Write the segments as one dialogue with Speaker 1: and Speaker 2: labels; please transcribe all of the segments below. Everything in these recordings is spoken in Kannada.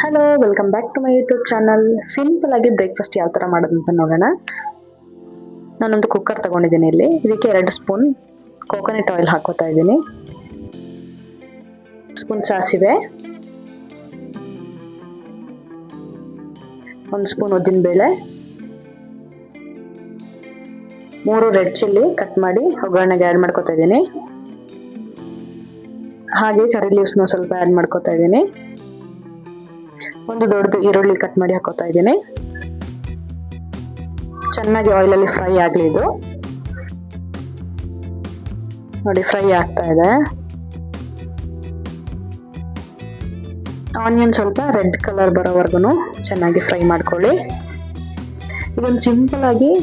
Speaker 1: Hello, welcome back to my YouTube channel. Simple ಆಗಿ ಬ್ರೇಕ್ಫಾಸ್ಟ್ ಯಾವ ಥರ ಮಾಡೋದಂತ ನೋಡೋಣ. ನಾನೊಂದು ಕುಕ್ಕರ್ ತಗೊಂಡಿದ್ದೀನಿ. ಇಲ್ಲಿ ಇದಕ್ಕೆ 2 ಸ್ಪೂನ್ ಕೋಕೋನಟ್ ಆಯಿಲ್ ಹಾಕೋತಾ ಇದ್ದೀನಿ. ಸ್ಪೂನ್ ಸಾಸಿವೆ, 1 ಸ್ಪೂನ್ ಉದ್ದಿನಬೇಳೆ, 3 ರೆಡ್ ಚಿಲ್ಲಿ ಕಟ್ ಮಾಡಿ ಒಗ್ಗರಣೆಗೆ ಆ್ಯಡ್ ಮಾಡ್ಕೋತಾ ಇದ್ದೀನಿ. ಹಾಗೆ ಕರಿ ಲೀವ್ಸ್ನ ಸ್ವಲ್ಪ ಆ್ಯಡ್ ಮಾಡ್ಕೋತಾ ಇದ್ದೀನಿ. ಒಂದು ದೊಡ್ಡದು ಈರುಳ್ಳಿ ಕಟ್ ಮಾಡಿ ಹಾಕೋತಾ ಇದ್ದೀನಿ. ಚೆನ್ನಾಗಿ ಆಯಿಲಲ್ಲಿ ಫ್ರೈ ಆಗಲಿ. ಇದು ನೋಡಿ, ಫ್ರೈ ಆಗ್ತಾ ಇದೆ. ಆನಿಯನ್ ಸ್ವಲ್ಪ ರೆಡ್ ಕಲರ್ ಬರೋವರೆಗೂ ಚೆನ್ನಾಗಿ ಫ್ರೈ ಮಾಡ್ಕೊಳ್ಳಿ. ಇದೊಂದು ಸಿಂಪಲ್ ಆಗಿ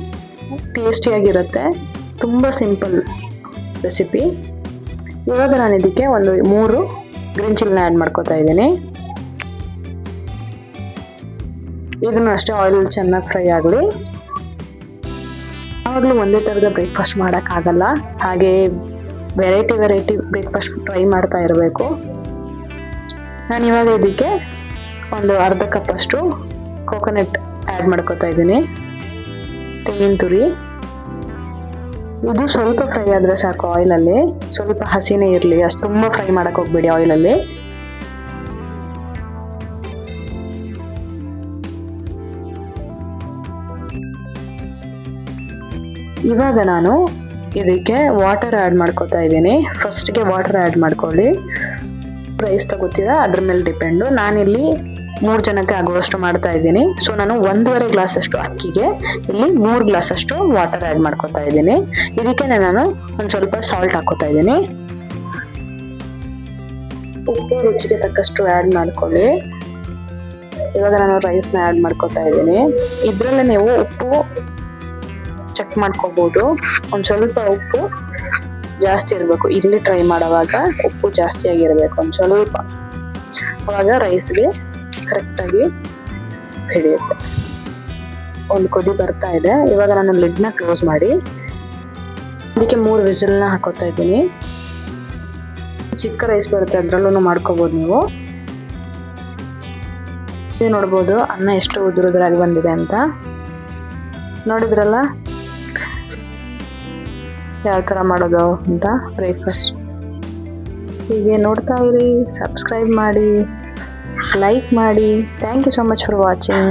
Speaker 1: ಟೇಸ್ಟಿಯಾಗಿರುತ್ತೆ, ತುಂಬ ಸಿಂಪಲ್ ರೆಸಿಪಿ. ಇವಾಗ ನಾನು ಇದಕ್ಕೆ ಒಂದು 3 ಗ್ರೀನ್ ಚಿಲ್ಲಿನ ಆ್ಯಡ್ ಮಾಡ್ಕೋತಾ ಇದ್ದೀನಿ. ಇದನ್ನು ಅಷ್ಟೇ ಆಯಿಲ್ ಚೆನ್ನಾಗಿ ಫ್ರೈ ಆಗಲಿ. ಯಾವಾಗಲೂ ಒಂದೇ ಥರದ ಬ್ರೇಕ್ಫಾಸ್ಟ್ ಮಾಡೋಕ್ಕಾಗಲ್ಲ, ಹಾಗೆ ವೆರೈಟಿ ಬ್ರೇಕ್ಫಾಸ್ಟ್ ಟ್ರೈ ಮಾಡ್ತಾ ಇರಬೇಕು. ನಾನು ಇವಾಗ ಇದಕ್ಕೆ ಒಂದು ಅರ್ಧ ಕಪ್ಪಷ್ಟು ಕೋಕೋನಟ್ ಆ್ಯಡ್ ಮಾಡ್ಕೋತಾ ಇದ್ದೀನಿ, ತೆಂಗಿನ ತುರಿ. ಇದು ಸ್ವಲ್ಪ ಫ್ರೈ ಆದರೆ ಸಾಕು ಆಯಿಲಲ್ಲಿ, ಸ್ವಲ್ಪ ಹಸಿನೇ ಇರಲಿ, ಅಷ್ಟು ತುಂಬ ಫ್ರೈ ಮಾಡೋಕ್ಕೆ ಹೋಗ್ಬೇಡಿ ಆಯಿಲಲ್ಲಿ. ಇವಾಗ ನಾನು ಇದಕ್ಕೆ ವಾಟರ್ ಆ್ಯಡ್ ಮಾಡ್ಕೋತಾ ಇದ್ದೀನಿ. ಫಸ್ಟ್ಗೆ ವಾಟರ್ ಆ್ಯಡ್ ಮಾಡ್ಕೊಳ್ಳಿ. ರೈಸ್ ತಗೋತೀರಾ ಅದ್ರ ಮೇಲೆ ಡಿಪೆಂಡು. ನಾನಿಲ್ಲಿ 3 ಜನಕ್ಕೆ ಆಗುವಷ್ಟು ಮಾಡ್ತಾ ಇದ್ದೀನಿ. ಸೊ ನಾನು 1.5 ಗ್ಲಾಸಷ್ಟು ಅಕ್ಕಿಗೆ ಇಲ್ಲಿ 3 ಗ್ಲಾಸಷ್ಟು ವಾಟರ್ ಆ್ಯಡ್ ಮಾಡ್ಕೋತಾ ಇದ್ದೀನಿ. ಇದಕ್ಕೆ ನಾನು ಒಂದು ಸ್ವಲ್ಪ ಸಾಲ್ಟ್ ಹಾಕೋತಾ ಇದ್ದೀನಿ. ಉಪ್ಪು ರುಚಿಗೆ ತಕ್ಕಷ್ಟು ಆ್ಯಡ್ ಮಾಡ್ಕೊಳ್ಳಿ. ಇವಾಗ ನಾನು ರೈಸ್ನ ಆ್ಯಡ್ ಮಾಡ್ಕೋತಾ ಇದ್ದೀನಿ. ಇದರಲ್ಲೇ ನೀವು ಉಪ್ಪು ಚೆಕ್ ಮಾಡ್ಕೋಬಹುದು. ಒಂದು ಸ್ವಲ್ಪ ಉಪ್ಪು ಜಾಸ್ತಿ ಇರಬೇಕು. ಇಲ್ಲಿ ಟ್ರೈ ಮಾಡುವಾಗ ಉಪ್ಪು ಜಾಸ್ತಿ ಆಗಿರಬೇಕು, ಒಂದು ಸ್ವಲ್ಪ. ಅವಾಗ ರೈಸ್ಗೆ ಕರೆಕ್ಟಾಗಿ ಹಿಡಿಯುತ್ತೆ. ಒಂದು ಕೊದಿ ಬರ್ತಾ ಇದೆ. ಇವಾಗ ನಾನು ಲಿಡ್ನ ಕ್ಲೋಸ್ ಮಾಡಿ ಇದಕ್ಕೆ 3 ವಿಸಿಲ್ನ ಹಾಕೋತಾ ಇದ್ದೀನಿ. ಚಿಕ್ಕ ರೈಸ್ ಬರುತ್ತೆ, ಅದರಲ್ಲೂ ಮಾಡ್ಕೋಬೋದು ನೀವು. ಇದು ನೋಡ್ಬೋದು ಅನ್ನ ಎಷ್ಟು ಉದುರುದ್ರಾಗಿ ಬಂದಿದೆ ಅಂತ. ನೋಡಿದ್ರಲ್ಲ ಯಾವ ಥರ ಮಾಡೋದು ಅಂತ ಬ್ರೇಕ್ಫಾಸ್ಟ್. ಹೀಗೆ ನೋಡ್ತಾ ಇರಿ, ಸಬ್ಸ್ಕ್ರೈಬ್ ಮಾಡಿ, ಲೈಕ್ ಮಾಡಿ. Thank you so much for watching.